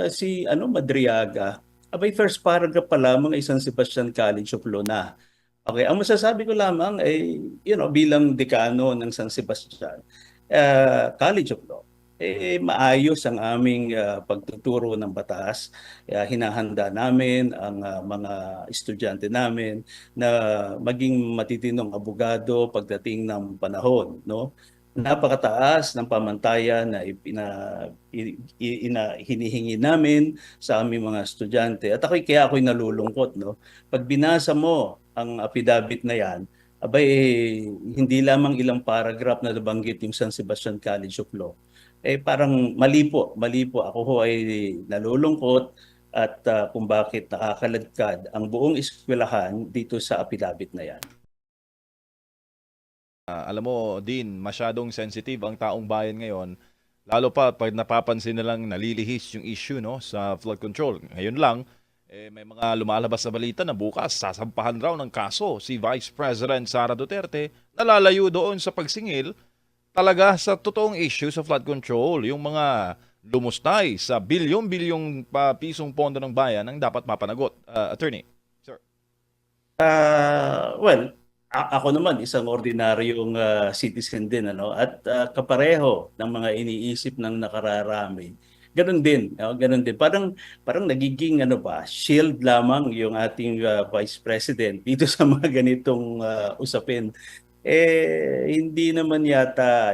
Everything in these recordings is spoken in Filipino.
Si Madriaga, abay first paragraph pa lamang ay San Sebastian College of Law na. Okay, ang masasabi ko lamang ay, bilang dekano ng San Sebastian College of Law, maayos ang aming pagtuturo ng batas. Hinahanda namin ang mga estudyante namin na maging matitinong abogado pagdating ng panahon, no? Napakataas ng pamantayan na hinihingi namin sa aming mga estudyante. At kaya ako'y nalulungkot, no? Pag binasa mo ang affidavit na yan, abay, hindi lamang ilang paragraph na nabanggit yung San Sebastian College of Law. Parang mali po. Ako ho ay nalulungkot at kung bakit nakakalagkad ang buong eskwelahan dito sa affidavit na yan. Alam mo, Dean, masyadong sensitive ang taong bayan ngayon. Lalo pa pag napapansin nilang nalilihis yung issue no, sa flood control. Ngayon lang, may mga lumalabas na balita na bukas sasampahan raw ng kaso si Vice President Sara Duterte na lalayo doon sa pagsingil talaga sa totoong issue sa flood control. Yung mga lumustay sa bilyon-bilyong pisong pondo ng bayan ang dapat mapanagot. Attorney, sir. Well, ako naman isang ordinaryong citizen din, ano, at kapareho ng mga iniisip ng nakararami. Ganun din, no? Ganun din. Parang nagiging ano ba, shield lamang yung ating Vice President dito sa mga ganitong usapin. Hindi naman yata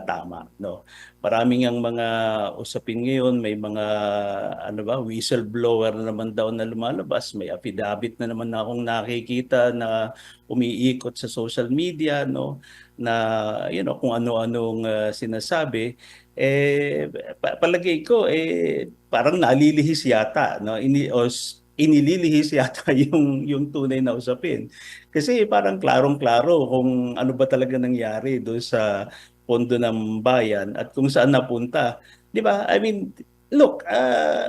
tama, no. Maraming ang mga usapin ngayon, may mga ano ba, whistleblower na naman daw na lumalabas, may affidavit na naman na akong nakikita na umiikot sa social media, no, na kung ano-anong sinasabi. Palagay ko parang nalilihis yata, no, inililihis yata yung tunay na usapin. Kasi parang klarong-klaro kung ano ba talaga nangyari doon sa pondo ng bayan at kung saan napunta. 'Di ba? I mean, look,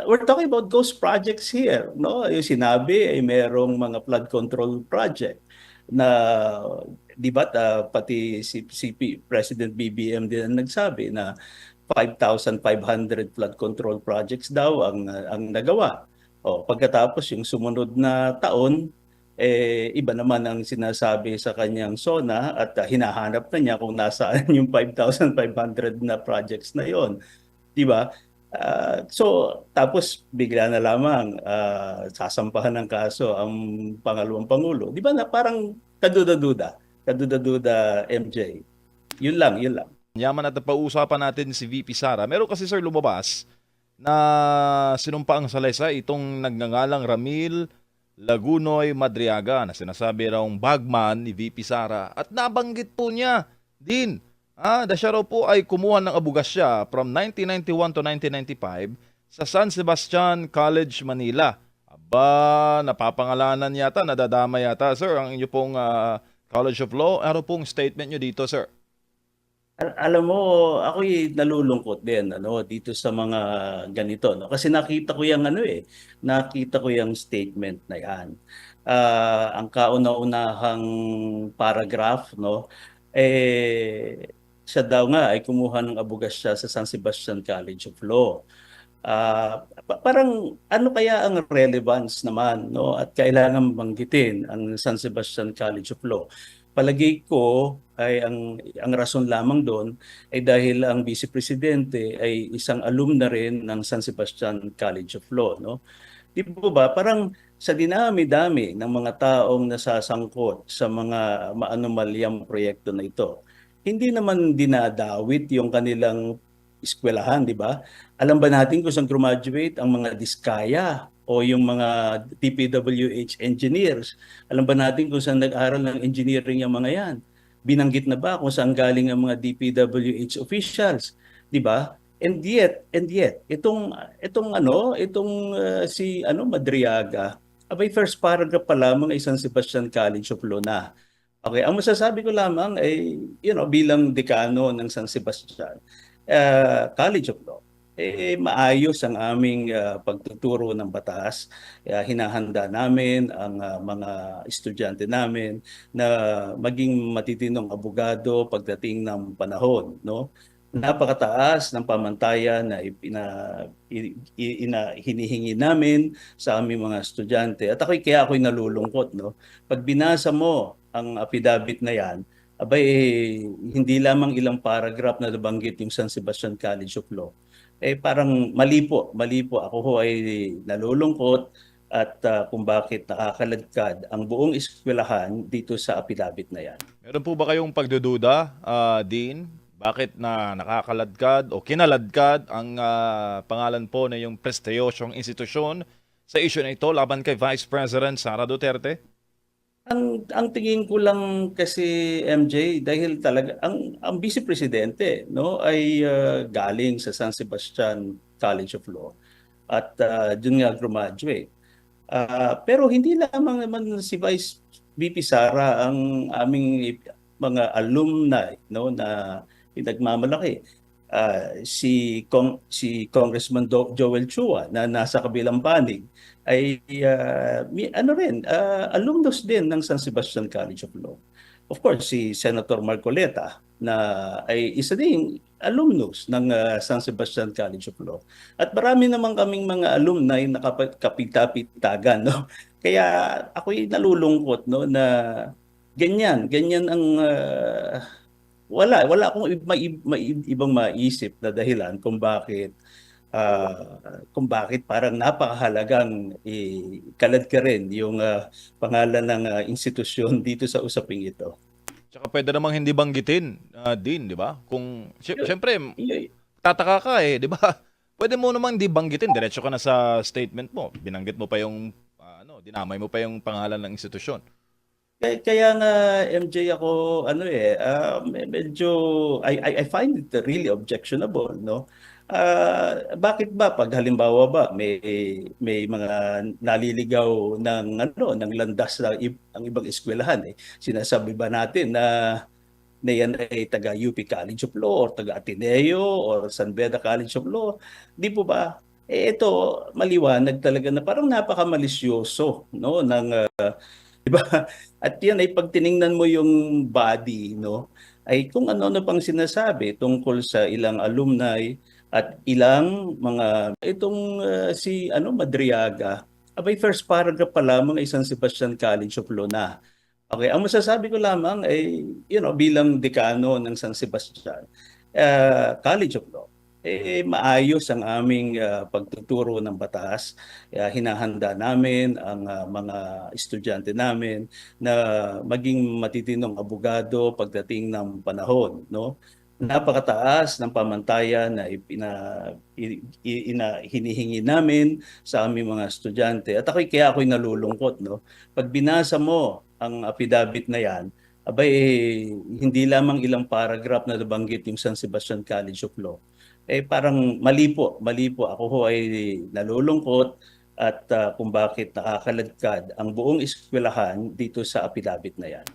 we're talking about ghost projects here, no? Yung sinabi ay merong mga flood control project na 'di ba pati si President BBM din ang nagsabi na 5,500 flood control projects daw ang nagawa. Pagkatapos yung sumunod na taon, iba naman ang sinasabi sa kanyang SONA at hinahanap na niya kung nasaan yung 5,500 na projects na yon, 'di ba? So tapos bigla na lamang sasampahan ng kaso ang pangalawang pangulo. 'Di ba na parang kaduda-duda, kaduda-duda MJ. Yun lang. Yaman at napausapan natin si VP Sara. Meron kasi sir lumabas na sinumpa ang salaysay itong nagngangalang Ramil Lagunoy Madriaga na sinasabi raw bagman ni VP Sara at nabanggit po niya din na siya raw po ay kumuha ng abugasya from 1991 to 1995 sa San Sebastian College, Manila. Aba, napapangalanan yata, nadadama yata sir ang inyo pong College of Law. Ano pong statement nyo dito sir? Alam mo, ako'y nalulungkot din ano dito sa mga ganito, no. Kasi nakita ko yung statement na 'yan. Ang kauna-unahang paragraph, no, siya daw nga ay kumuha ng abogasya sa San Sebastian College of Law. Parang ano kaya ang relevance naman, no, at kailangan banggitin ang San Sebastian College of Law. Palagay ko ay ang rason lamang doon ay dahil ang Vice Presidente ay isang alumna rin ng San Sebastian College of Law, no. Di po ba parang sa dinami-dami ng mga taong nasasangkot sa mga maanumalyang proyekto na ito, hindi naman dinadawit yung kanilang eskwelahan, di ba? Alam ba natin kung saan graduate ang mga Diskaya o yung mga DPWH engineers? Alam ba natin kung saan nag-aral ng engineering yung mga yan? Binanggit na ba kung saan galing ang mga DPWH officials, di ba? And yet, si Madriaga, abay first paragraph pa lamang ay San Sebastian College of Law na. Okay, ang masasabi ko lamang ay, bilang dekano ng San Sebastian College of Law, maayos ang aming pagtuturo ng batas. Hinahanda namin ang mga estudyante namin na maging matitinong abogado pagdating ng panahon, no? napakataas ng pamantayan na hinihingi namin sa aming mga estudyante. At kaya ako'y nalulungkot, no? Pag binasa mo ang affidavit na yan, abay, hindi lamang ilang paragraph na nabanggit yung San Sebastian College of Law. Parang mali po. Ako ho ay nalulungkot at kung bakit nakakaladkad ang buong eskwelahan dito sa affidavit na yan. Meron po ba kayong pagdududa, Dean? Bakit na nakakaladkad o kinaladkad ang pangalan po na yung prestiyosyong institusyon sa issue na ito laban kay Vice President Sara Duterte? Ang tingin ko lang kasi MJ dahil talaga ang Vice Presidente no ay galing sa San Sebastian College of Law at dun nga graduate. Pero hindi lamang naman si VP Sara ang aming mga alumni no na pinagmamalaki. Si Congressman Joel Chua na nasa kabilang panig ay ano rin alumnus din ng San Sebastian College of Law. Of course si Senator Marcoleta na ay isa ding alumnus ng San Sebastian College of Law. At marami naman kaming mga alumni na kapitapitagan no. Kaya ako'y nalulungkot no na ganyan ang wala akong ibang maisip na dahilan kung bakit parang napakahalagang ikalad ka rin yung pangalan ng institusyon dito sa usaping ito. Tsaka pwede namang hindi banggitin, Dean, di ba? Kung, syempre, Y- tataka ka di ba? Pwede mo namang hindi banggitin, diretso ka na sa statement mo. Binanggit mo pa yung, dinamay mo pa yung pangalan ng institusyon. Kaya nga MJ ako medyo I find it really objectionable no. Bakit ba pag halimbawa ba may mga naliligaw ng landas ang ibang eskwelahan sinasabi ba natin na yan ay taga UP College of Law or taga Ateneo or San Beda College of Law, di po ba? Ito maliwanag talaga na parang napakamalisyoso no ng diba? At yan ay pag tiningnan mo yung body, no, ay kung ano-ano pang sinasabi tungkol sa ilang alumni at ilang mga si Madriaga. Abay first paragraph pa lamang ay San Sebastian College of Law na. Okay, ang masasabi ko lamang ay bilang dekano ng San Sebastian College of Law maayos ang aming pagtuturo ng batas. Hinahanda namin ang mga estudyante namin na maging matitinong abogado pagdating ng panahon, no? Napakataas ng pamantayan na hinihingi namin sa aming mga estudyante. At kaya ako'y nalulungkot, no? Pag binasa mo ang affidavit na yan, abay, hindi lamang ilang paragraph na nabanggit yung San Sebastian College of Law. Parang mali po. Ako ho ay nalulungkot at kung bakit nakakaladkad ang buong eskwelahan dito sa affidavit na yan.